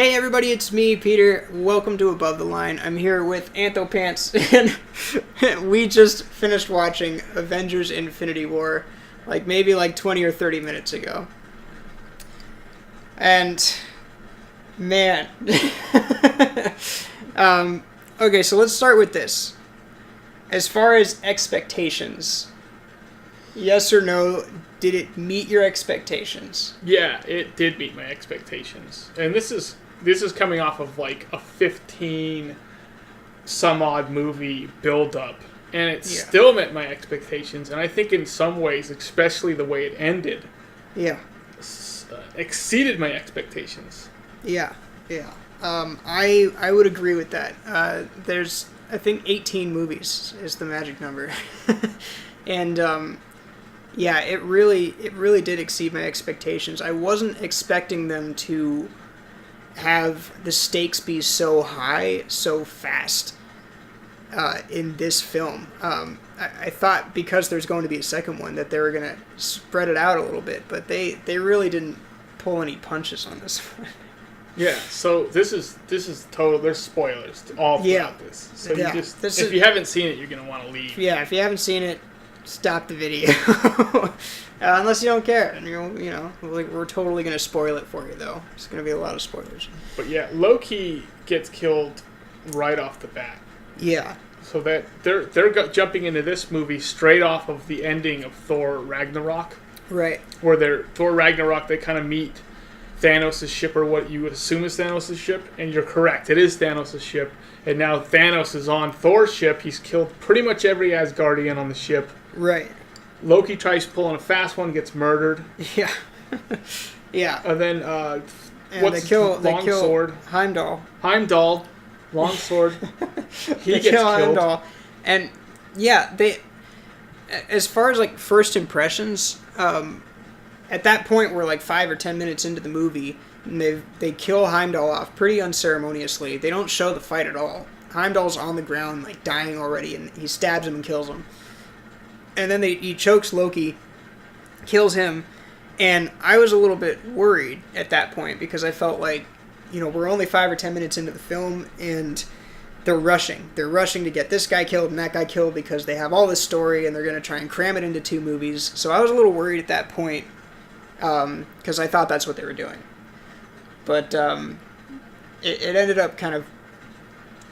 Hey everybody, it's me, Peter. Welcome to Above the Line. I'm here with Anthopants, and we just finished watching Avengers Infinity War, maybe 20 or 30 minutes ago. And, man. Okay, so let's start with this. As far as expectations, yes or no, did it meet your expectations? Yeah, it did meet my expectations. And this is coming off of a 15 some odd movie build up, and it still met my expectations, and I think in some ways, especially the way it ended, exceeded my expectations. Yeah. I would agree with that. There's, I think, 18 movies is the magic number. And it really did exceed my expectations. I wasn't expecting them to have the stakes be so high so fast in this film. I thought because there's going to be a second one that they were going to spread it out a little bit, but they really didn't pull any punches on this one. Yeah, so this is total. There's spoilers all throughout this. So if you haven't seen it, you're gonna want to leave. Yeah, if you haven't seen it, stop the video. Unless you don't care, and we're totally gonna spoil it for you though. It's gonna be a lot of spoilers. But yeah, Loki gets killed right off the bat. Yeah. So that they're jumping into this movie straight off of the ending of Thor Ragnarok. Right. Where Thor Ragnarok, they kind of meet Thanos' ship, or what you assume is Thanos' ship, and you're correct. It is Thanos' ship, and now Thanos is on Thor's ship. He's killed pretty much every Asgardian on the ship. Right. Loki tries pulling a fast one, gets murdered. Yeah. Yeah. And then, they kill Sword? Heimdall, long sword. He gets killed. Heimdall. And, yeah, as far as, first impressions, at that point, we're 5 or 10 minutes into the movie, and they kill Heimdall off pretty unceremoniously. They don't show the fight at all. Heimdall's on the ground, dying already, and he stabs him and kills him. And then he chokes Loki, kills him, and I was a little bit worried at that point because I felt we're only 5 or 10 minutes into the film, and they're rushing. They're rushing to get this guy killed and that guy killed because they have all this story, and they're going to try and cram it into 2 movies. So I was a little worried at that point. Because I thought that's what they were doing. But it ended up kind of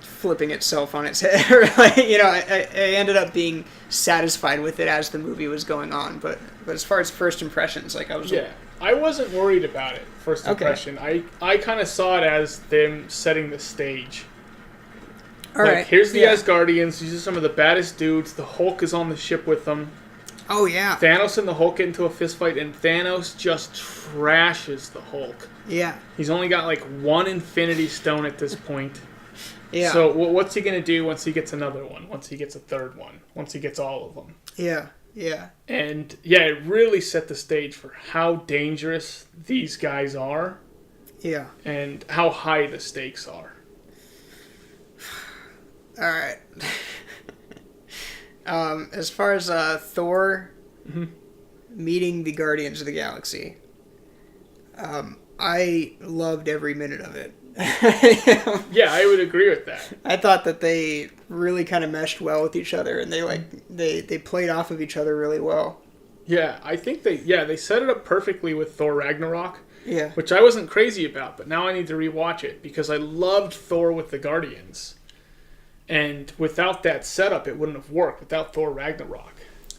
flipping itself on its head. I ended up being satisfied with it as the movie was going on. But as far as first impressions, I was... Yeah, I wasn't worried about it, first impression. Okay. I kind of saw it as them setting the stage. All right. Here's the Asgardians. These are some of the baddest dudes. The Hulk is on the ship with them. Oh, yeah. Thanos and the Hulk get into a fist fight, and Thanos just trashes the Hulk. Yeah. He's only got, 1 Infinity Stone at this point. Yeah. So what's he going to do once he gets another one? Once he gets a third one? Once he gets all of them? Yeah. Yeah. And, it really set the stage for how dangerous these guys are. Yeah. And how high the stakes are. All right. As far as Thor meeting the Guardians of the Galaxy, I loved every minute of it. Yeah, I would agree with that. I thought that they really kind of meshed well with each other, and they played off of each other really well. Yeah, I think they set it up perfectly with Thor Ragnarok. Yeah. Which I wasn't crazy about, but now I need to rewatch it because I loved Thor with the Guardians. And without that setup, it wouldn't have worked. Without Thor Ragnarok.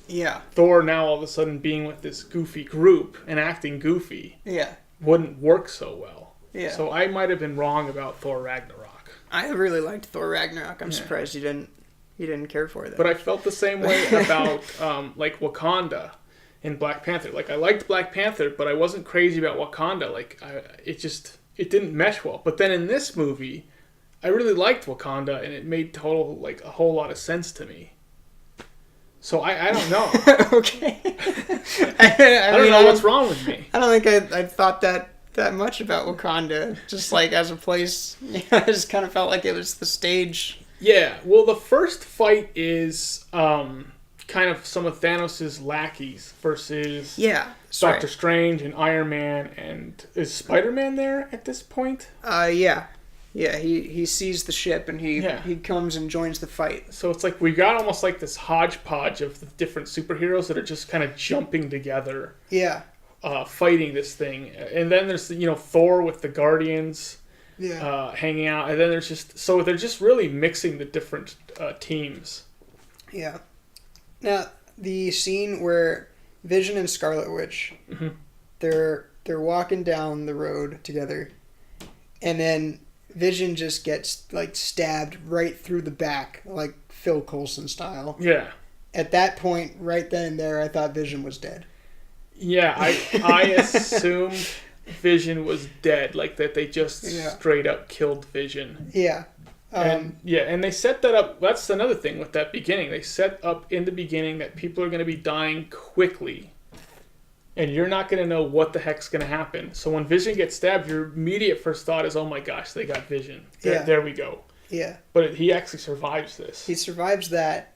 Yeah. Thor now all of a sudden being with this goofy group and acting goofy. Yeah. Wouldn't work so well. Yeah. So I might have been wrong about Thor Ragnarok. I really liked Thor Ragnarok. I'm surprised you didn't care for that. But I felt the same way about Wakanda in Black Panther. I liked Black Panther, but I wasn't crazy about Wakanda. It didn't mesh well. But then in this movie, I really liked Wakanda, and it made a whole lot of sense to me. So I don't know. Okay. I don't know what's wrong with me. I don't think I thought that much about Wakanda. Just as a place, I just kind of felt like it was the stage. Yeah. Well, the first fight is kind kind of some of Thanos' lackeys versus Yeah, Doctor Strange and Iron Man, and is Spider-Man there at this point? Yeah. Yeah, he sees the ship and he comes and joins the fight. So it's like we got almost like this hodgepodge of the different superheroes that are just kind of jumping together. Yeah. Fighting this thing. And then there's, Thor with the Guardians hanging out. And then there's so they're just really mixing the different teams. Yeah. Now, the scene where Vision and Scarlet Witch, they're walking down the road together, and then Vision just gets stabbed right through the back, like Phil Coulson style. Yeah. At that point, right then and there, I thought Vision was dead. Yeah, I assumed Vision was dead, like that they just straight up killed Vision. Yeah. And they set that up. That's another thing with that beginning. They set up in the beginning that people are going to be dying quickly. And you're not going to know what the heck's going to happen. So when Vision gets stabbed, your immediate first thought is, oh my gosh, they got Vision. There we go. Yeah. But he actually survives this. He survives that.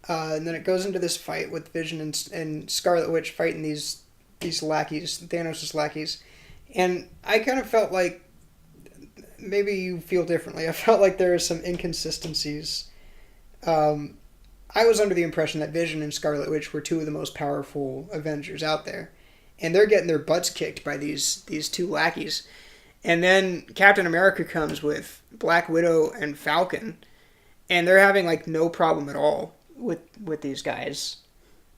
And then it goes into this fight with Vision and Scarlet Witch fighting these lackeys, Thanos' lackeys. And I kind of felt like, maybe you feel differently, I felt like there are some inconsistencies. I was under the impression that Vision and Scarlet Witch were two of the most powerful Avengers out there. And they're getting their butts kicked by these two lackeys. And then Captain America comes with Black Widow and Falcon. And they're having no problem at all with these guys.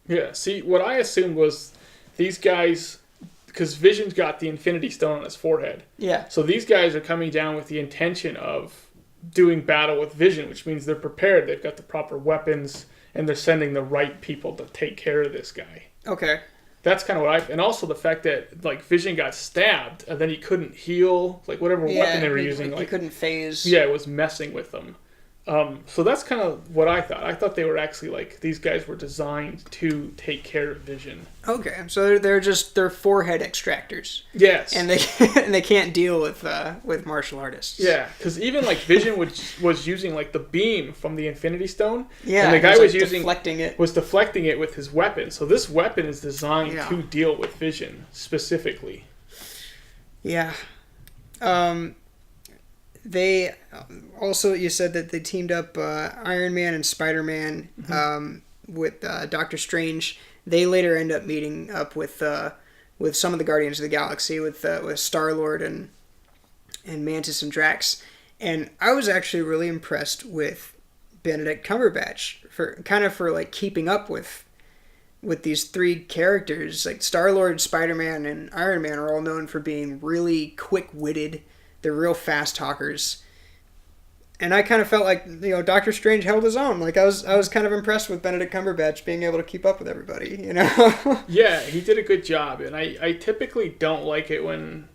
Yeah, see, what I assumed was these guys, because Vision's got the Infinity Stone on his forehead. Yeah. So these guys are coming down with the intention of doing battle with Vision, which means they're prepared. They've got the proper weapons, and they're sending the right people to take care of this guy. Okay. That's kind of what and also the fact that Vision got stabbed and then he couldn't heal, whatever weapon they were using, he couldn't phase. Yeah, it was messing with them. So that's kind of what I thought. I thought they were actually these guys were designed to take care of Vision. Okay, so they're forehead extractors. Yes, and they can't deal with martial artists. Yeah, because even Vision was using the beam from the Infinity Stone. Yeah, and the guy was deflecting it with his weapon. So this weapon is designed to deal with Vision specifically. Yeah. They also, you said that they teamed up Iron Man and Spider-Man with Doctor Strange. They later end up meeting up with some of the Guardians of the Galaxy, with Star-Lord and Mantis and Drax. And I was actually really impressed with Benedict Cumberbatch for keeping up with these three characters. Star-Lord, Spider-Man, and Iron Man are all known for being really quick-witted. They're real fast talkers. And I kind of felt like, Doctor Strange held his own. I was kind of impressed with Benedict Cumberbatch being able to keep up with everybody, Yeah, he did a good job. And I typically don't like it when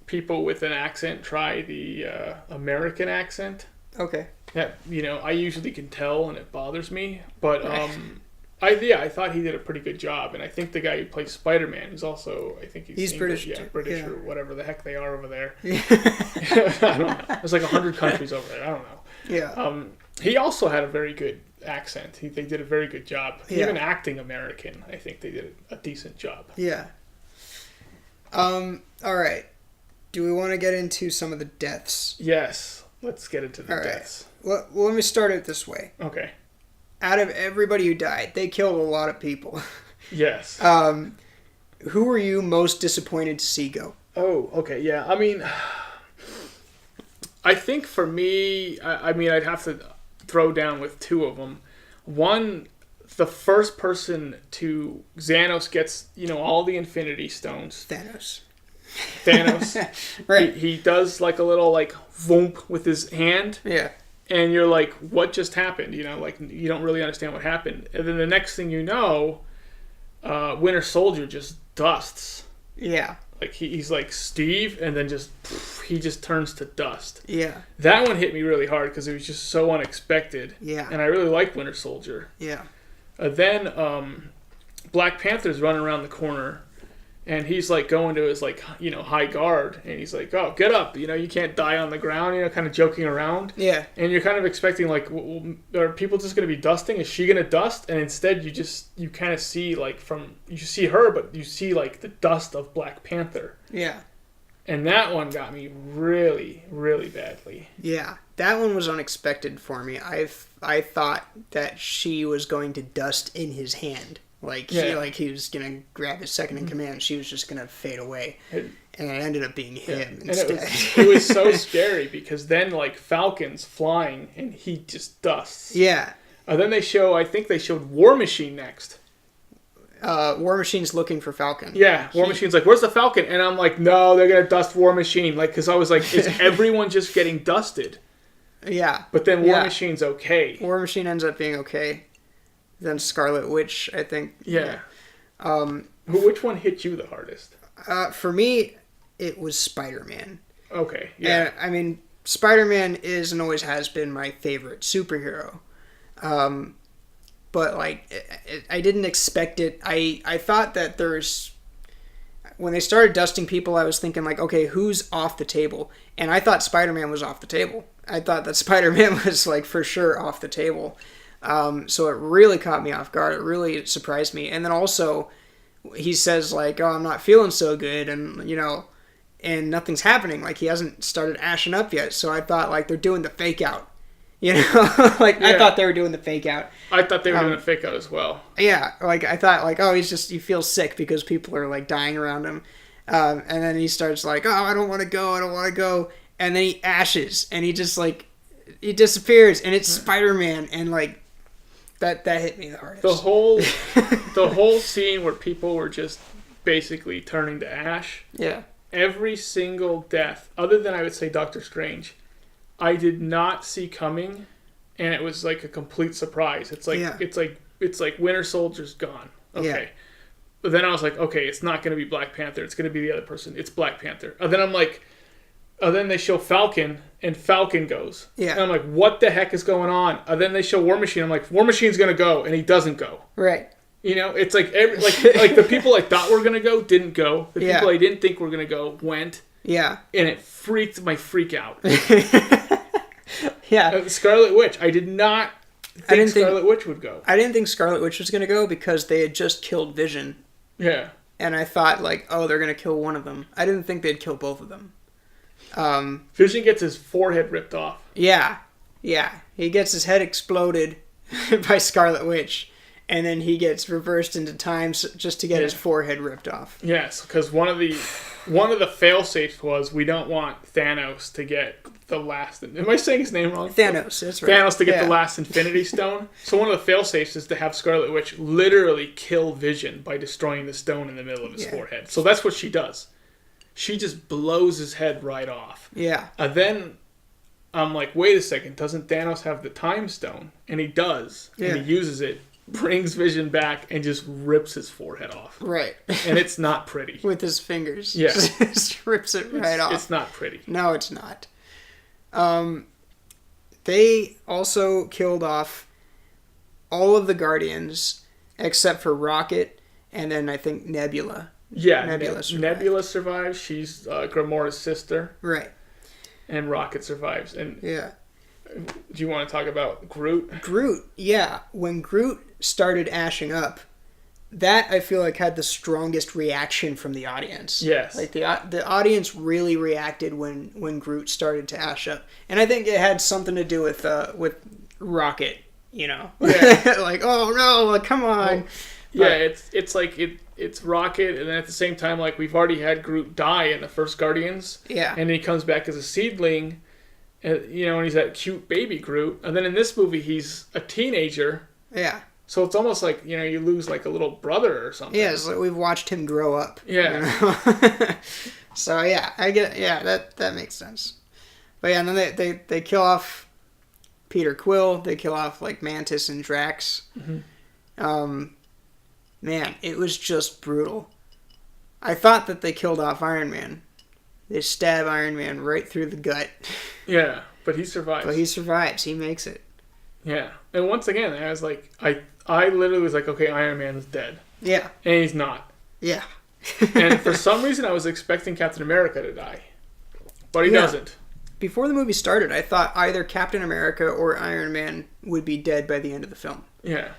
people with an accent try the American accent. Okay. That, I usually can tell and it bothers me. But I thought he did a pretty good job, and I think the guy who plays Spider-Man is also, I think he's British, British or whatever the heck they are over there. Yeah. I don't know. There's 100 countries over there. I don't know. Yeah. He also had a very good accent. They did a very good job. Yeah. Even acting American, I think they did a decent job. Yeah. All right. Do we want to get into some of the deaths? Yes. Let's get into the deaths. Well, let me start it this way. Okay. Out of everybody who died, they killed a lot of people. Yes. Who were you most disappointed to see go? Oh, okay, yeah. I mean, I think for me, I'd have to throw down with two of them. One, the first person to Xanos gets, all the Infinity Stones. Thanos. Right. He does a little voomp with his hand. Yeah. And you're like, what just happened? You don't really understand what happened. And then the next thing you know, Winter Soldier just dusts. Yeah. He's like Steve, and then he just turns to dust. Yeah. That one hit me really hard because it was just so unexpected. Yeah. And I really like Winter Soldier. Yeah. Then Black Panther's running around the corner, And he's like going to his like, you know, high guard, and he's like, "Oh, get up! You know, you can't die on the ground." You know, kind of joking around. Yeah. And you're kind of expecting like, are people just going to be dusting? Is she going to dust? And instead, you kind of see like you see her, but you see like the dust of Black Panther. Yeah. And that one got me really, really badly. Yeah, that one was unexpected for me. I thought that she was going to dust in his hand. Like he was gonna grab his second in command. She was just gonna fade away, and it ended up being him instead. And it was so scary because then like Falcon's flying and he just dusts. Yeah. Then I think they showed War Machine next. War Machine's looking for Falcon. Yeah, War Machine's like, "Where's the Falcon?" And I'm like, "No, they're gonna dust War Machine." Like, because I was like, "Is everyone just getting dusted?" Yeah. But then War Machine's okay. War Machine ends up being okay. Then Scarlet Witch, I think. Yeah. Which one hit you the hardest? For me, it was Spider-Man. Okay. Yeah. And, I mean, Spider-Man is and always has been my favorite superhero. But, like, I didn't expect it. I thought that when they started dusting people, I was thinking, like, okay, who's off the table? And I thought Spider-Man was off the table. I thought that Spider-Man was, like, for sure off the table. So it really caught me off guard. It really surprised me. And then also, he says, like, "Oh, I'm not feeling so good," and, you know, and nothing's happening. Like, he hasn't started ashing up yet. So I thought, like, they're doing the fake out. You know? Like, yeah. I thought they were doing the fake out. I thought they were doing a fake out as well. Yeah. Like, I thought, like, oh, he feels sick because people are, like, dying around him. And then he starts, like, "Oh, I don't want to go. And then he ashes. And he just, like, he disappears. And it's Spider-Man. And, like, that hit me the hardest. The whole scene where people were just basically turning to ash. Yeah. Every single death, other than I would say Doctor Strange, I did not see coming, and it was like a complete surprise. It's like it's like Winter Soldier's gone. Okay. Yeah. But then I was like, okay, it's not going to be Black Panther. It's going to be the other person. It's Black Panther. And then I'm like, then they show Falcon, and Falcon goes. Yeah. And I'm like, what the heck is going on? And then they show War Machine. I'm like, War Machine's going to go, and he doesn't go. Right. You know, it's like like the people I thought were going to go didn't go. The people I didn't think were going to go went. Yeah. And it freaked my freak out. Yeah. Scarlet Witch. I did not think Scarlet Witch would go. I didn't think Scarlet Witch was going to go because they had just killed Vision. Yeah. And I thought, like, oh, they're going to kill one of them. I didn't think they'd kill both of them. Vision gets his forehead ripped off. Yeah. Yeah. He gets his head exploded by Scarlet Witch. And then he gets reversed into time just to get his forehead ripped off. Yes, because one of the fail-safes was we don't want Thanos to get the last... Am I saying his name wrong? Thanos, that's right. Thanos to get the last Infinity Stone. So one of the fail-safes is to have Scarlet Witch literally kill Vision by destroying the stone in the middle of his forehead. So that's what she does. She just blows his head right off. Yeah. And then I'm like, wait a second, doesn't Thanos have the Time Stone? And he does. Yeah. And he uses it. Brings Vision back and just rips his forehead off. Right. And it's not pretty. With his fingers. Yeah. Just rips it right off. It's not pretty. No, it's not. They also killed off all of the Guardians except for Rocket and then I think Nebula. Yeah. Nebula survives. She's Gamora's sister. Right. And Rocket survives. And yeah. Do you want to talk about Groot? Groot, yeah. When Groot started ashing up, that I feel like had the strongest reaction from the audience. Yes. Like the audience really reacted when Groot started to ash up. And I think it had something to do with Rocket, you know. Yeah. Like, oh no, like, come on. Well, yeah, it's like it's Rocket, and then at the same time, like, we've already had Groot die in the first Guardians. Yeah. And then he comes back as a seedling. You know, and he's that cute baby Groot. And then in this movie, he's a teenager. Yeah. So it's almost like, you know, you lose like a little brother or something. Yeah, it's like we've watched him grow up. Yeah. You know? So, yeah, I get, yeah, that makes sense. But yeah, and then they kill off Peter Quill. They kill off, like, Mantis and Drax. Mm-hmm. Man, it was just brutal. I thought that they killed off Iron Man. They stab Iron Man right through the gut. Yeah, but he survives. But he survives. He makes it. Yeah. And once again, I was like, I literally was like, okay, Iron Man is dead. Yeah. And he's not. Yeah. And for some reason, I was expecting Captain America to die, but he Yeah. doesn't. Before the movie started, I thought either Captain America or Iron Man would be dead by the end of the film. Yeah.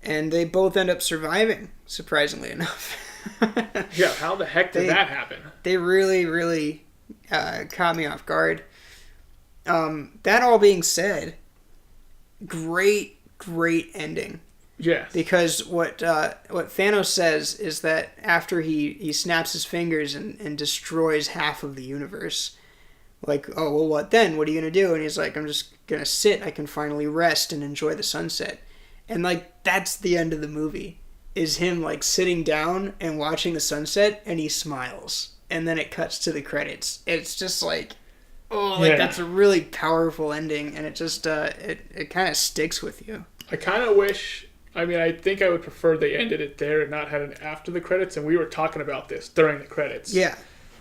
And they both end up surviving, surprisingly enough. Yeah, how the heck did that happen? They really, really caught me off guard. That all being said, great ending. Yes. Because what Thanos says is that after he snaps his fingers and destroys half of the universe, like, oh, well, what then? What are you going to do? And he's like, I'm just going to sit. I can finally rest and enjoy the sunset. And, like, that's the end of the movie, is him, like, sitting down and watching the sunset, and he smiles. And then it cuts to the credits. It's just like, oh, like, that's a really powerful ending, and it just, it kind of sticks with you. I kind of wish... I mean, I think I would prefer they ended it there and not had an after the credits, and we were talking about this during the credits. Yeah.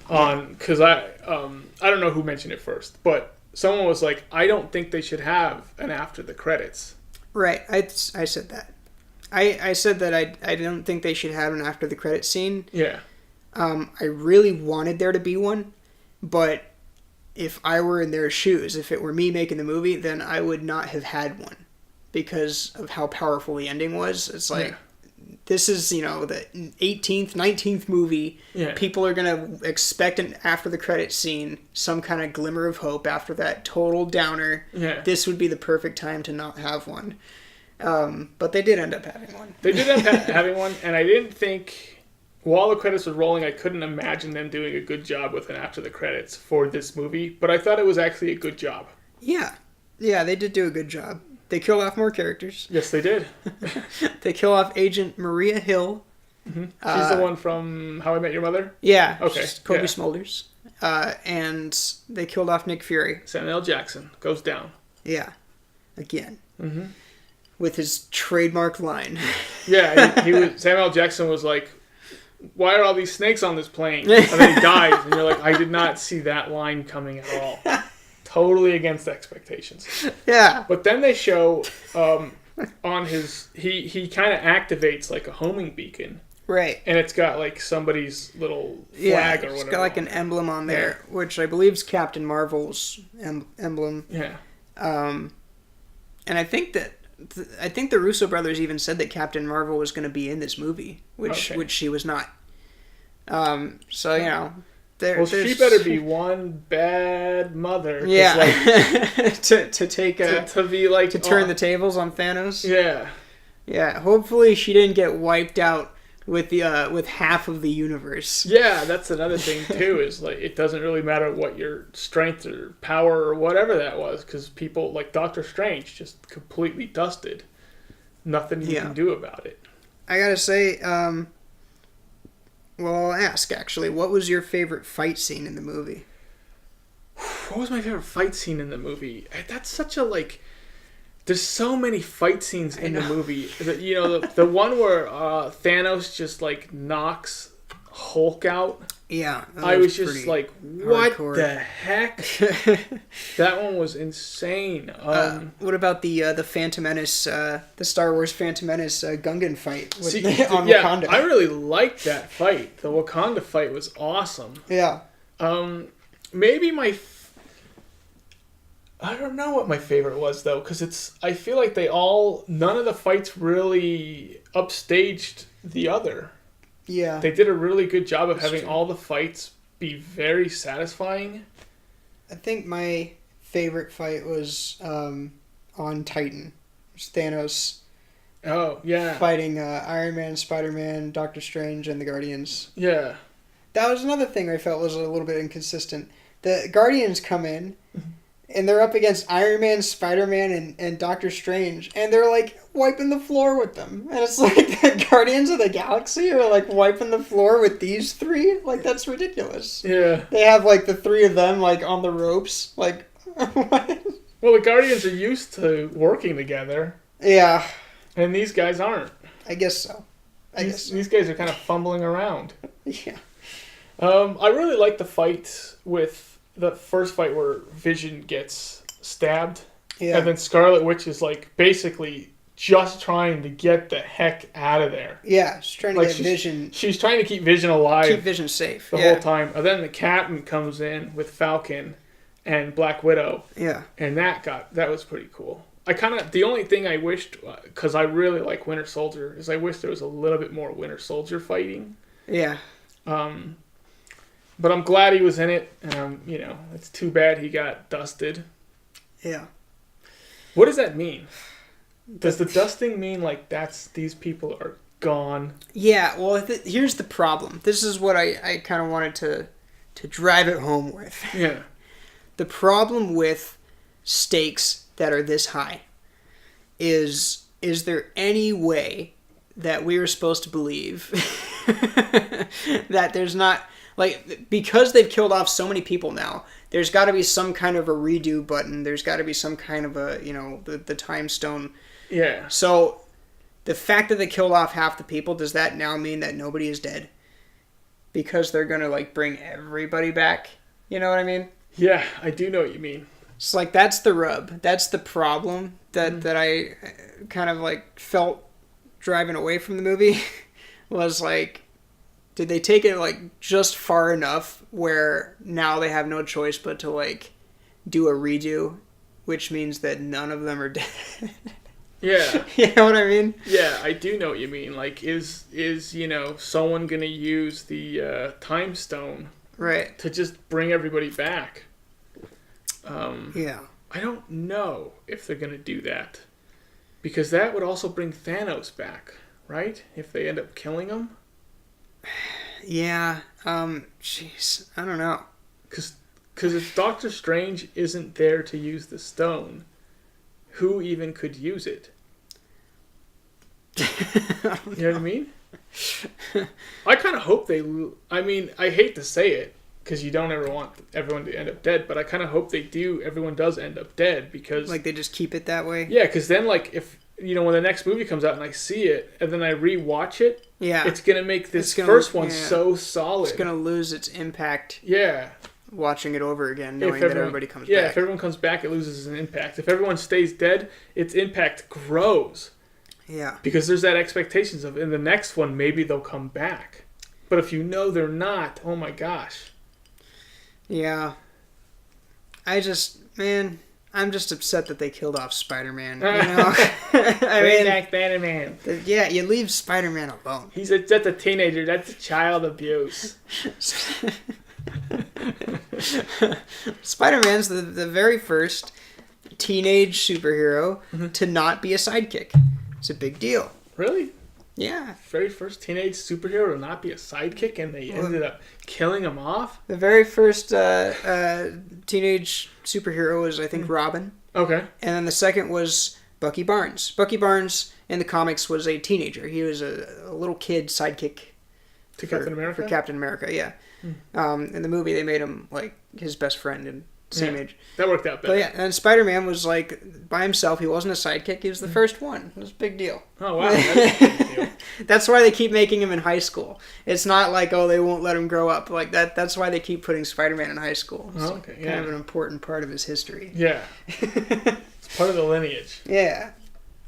Because I don't know who mentioned it first, but someone was like, I don't think they should have an after the credits. Right. I said that. I said that I don't think they should have an after the credits scene. Yeah. I really wanted there to be one, but if I were in their shoes, if it were me making the movie, then I would not have had one because of how powerful the ending was. It's like, this is, the 18th, 19th movie. Yeah. People are going to expect an after the credits scene, some kind of glimmer of hope after that total downer. Yeah. This would be the perfect time to not have one. But they did end up having one. They did end up having one, and I didn't think, while the credits were rolling, I couldn't imagine them doing a good job with an after the credits for this movie, but I thought it was actually a good job. Yeah. Yeah, they did do a good job. They kill off more characters. Yes, they did. They kill off Agent Maria Hill. Mm-hmm. She's the one from How I Met Your Mother? Yeah. Okay. Kobe Smulders. And they killed off Nick Fury. Samuel L. Jackson goes down. Yeah. Again. Mm-hmm. With his trademark line. Yeah, Samuel L. Jackson was like, why are all these snakes on this plane? And then he dies, and you're like, I did not see that line coming at all. Totally against expectations. Yeah. But then they show on his... He kind of activates like a homing beacon. Right. And it's got like somebody's little flag or whatever. It's got like an emblem on there, which I believe is Captain Marvel's emblem. Yeah. And I think the Russo brothers even said that Captain Marvel was going to be in this movie, which she was not. So, she better be one bad mother. Yeah. to take to be like to turn the tables on Thanos. Yeah. Yeah. Hopefully she didn't get wiped out with half of the universe. Yeah, that's another thing too. Is like it doesn't really matter what your strength or power or whatever that was, because people like Doctor Strange just completely dusted. Nothing you can do about it. I gotta say, well, I'll ask actually. What was your favorite fight scene in the movie? What was my favorite fight scene in the movie? That's such a there's so many fight scenes in the movie. The one where Thanos just like knocks Hulk out. Yeah. I was just like, what hardcore. the heck? That one was insane. What about the Phantom Menace, the Star Wars Phantom Menace Gungan fight on Wakanda? Wakanda? I really liked that fight. The Wakanda fight was awesome. Yeah. Maybe I don't know what my favorite was though, because I feel like none of the fights really upstaged the other. Yeah. They did a really good job of having all the fights be very satisfying. I think my favorite fight was on Titan. It was Thanos. Oh, yeah. Fighting Iron Man, Spider-Man, Doctor Strange, and the Guardians. Yeah. That was another thing I felt was a little bit inconsistent. The Guardians come in, and they're up against Iron Man, Spider-Man, and Doctor Strange, and they're like wiping the floor with them. And it's like the Guardians of the Galaxy are like wiping the floor with these three? Like, that's ridiculous. Yeah. They have like the three of them like on the ropes. Like, what? Well, the Guardians are used to working together. Yeah. And these guys aren't. I guess so. These guys are kind of fumbling around. Yeah. I really like the fight with the first fight where Vision gets stabbed. Yeah. And then Scarlet Witch is like basically just trying to get the heck out of there. Yeah, she's trying to Like get Vision. She's trying to keep Vision alive. Keep Vision safe. The whole time. And then the Captain comes in with Falcon and Black Widow. Yeah. And that was pretty cool. The only thing I wished, because I really like Winter Soldier, is I wish there was a little bit more Winter Soldier fighting. Yeah. But I'm glad he was in it. It's too bad he got dusted. Yeah. What does that mean? Does the dusting mean like these people are gone? Yeah, well, here's the problem. This is what I kind of wanted to drive it home with. Yeah. The problem with stakes that are this high is there any way that we are supposed to believe that there's not, like, because they've killed off so many people now, there's got to be some kind of a redo button. There's got to be some kind of a, the time stone. Yeah. So the fact that they killed off half the people, does that now mean that nobody is dead? Because they're going to, like, bring everybody back? You know what I mean? Yeah, I do know what you mean. It's like, that's the rub. That's the problem that I kind of, like, felt driving away from the movie. Was like, did they take it, like, just far enough where now they have no choice but to, like, do a redo, which means that none of them are dead? Yeah. You know what I mean? Yeah, I do know what you mean. Like, is someone gonna use the time stone, right, to just bring everybody back? Yeah. I don't know if they're gonna do that, because that would also bring Thanos back, right? If they end up killing him. Yeah. Jeez, I don't know. Because if Doctor Strange isn't there to use the stone, who even could use it? You know what I mean? I kind of hope I hate to say it, because you don't ever want everyone to end up dead, but I kind of hope everyone does end up dead, because... Like, they just keep it that way? Yeah, because then, like, if, when the next movie comes out and I see it, and then I re-watch it, yeah, it's going to make this first one so solid. It's going to lose its impact. Yeah. Watching it over again, knowing that everybody comes back. Yeah, if everyone comes back, it loses an impact. If everyone stays dead, its impact grows. Yeah. Because there's that expectations of, in the next one, maybe they'll come back. But if they're not, oh my gosh. Yeah. I'm just upset that they killed off Spider-Man. Bring back Spider-Man. Yeah, you leave Spider-Man alone. He's just a teenager. That's child abuse. Spider-Man's the very first teenage superhero to not be a sidekick. It's a big deal. Really? Yeah. Very first teenage superhero to not be a sidekick, and they ended up killing him off? The very first teenage superhero was, I think, Robin. Okay. And then the second was Bucky Barnes. Bucky Barnes in the comics was a teenager. He was a little kid sidekick to Captain America? For Captain America, yeah. In the movie, they made him, like, his best friend and same age. That worked out better. But yeah, and Spider-Man was, like, by himself. He wasn't a sidekick. He was the first one. It was a big deal. Oh, wow. That's a big deal. That's why they keep making him in high school. It's not like, oh, they won't let him grow up. Like, that's why they keep putting Spider-Man in high school. It's kind of an important part of his history. Yeah. It's part of the lineage. Yeah.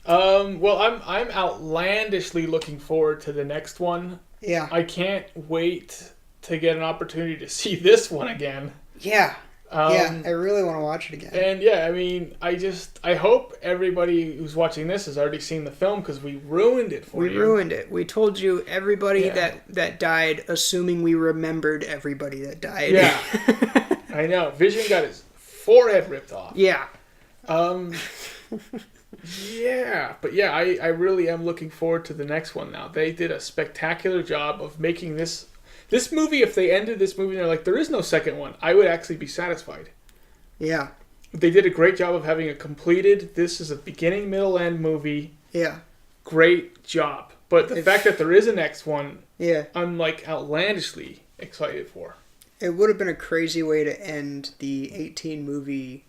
Well, I'm outlandishly looking forward to the next one. Yeah. I can't wait to get an opportunity to see this one again. Yeah. I really want to watch it again. And yeah, I mean, I hope everybody who's watching this has already seen the film, because we ruined it for you. We ruined it. We told you everybody that died, assuming we remembered everybody that died. Yeah. I know. Vision got his forehead ripped off. Yeah. Yeah. But yeah, I really am looking forward to the next one now. They did a spectacular job of making this movie. If they ended this movie and they're like, there is no second one, I would actually be satisfied. Yeah. They did a great job of having it completed. This is a beginning, middle, end movie. Yeah. Great job. But the fact that there is a next one, yeah, I'm, like, outlandishly excited for. It would have been a crazy way to end the 18 movie,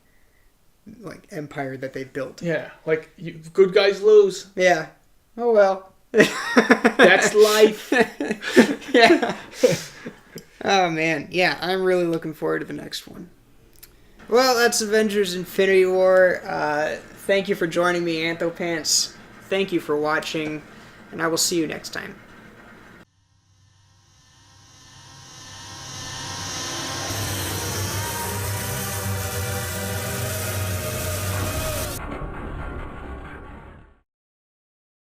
like, empire that they built. Yeah. Like, good guys lose. Yeah. Oh, well. That's life. Yeah. Oh, man. Yeah, I'm really looking forward to the next one. Well, that's Avengers Infinity War. Thank you for joining me, Anthopants. Thank you for watching, and I will see you next time.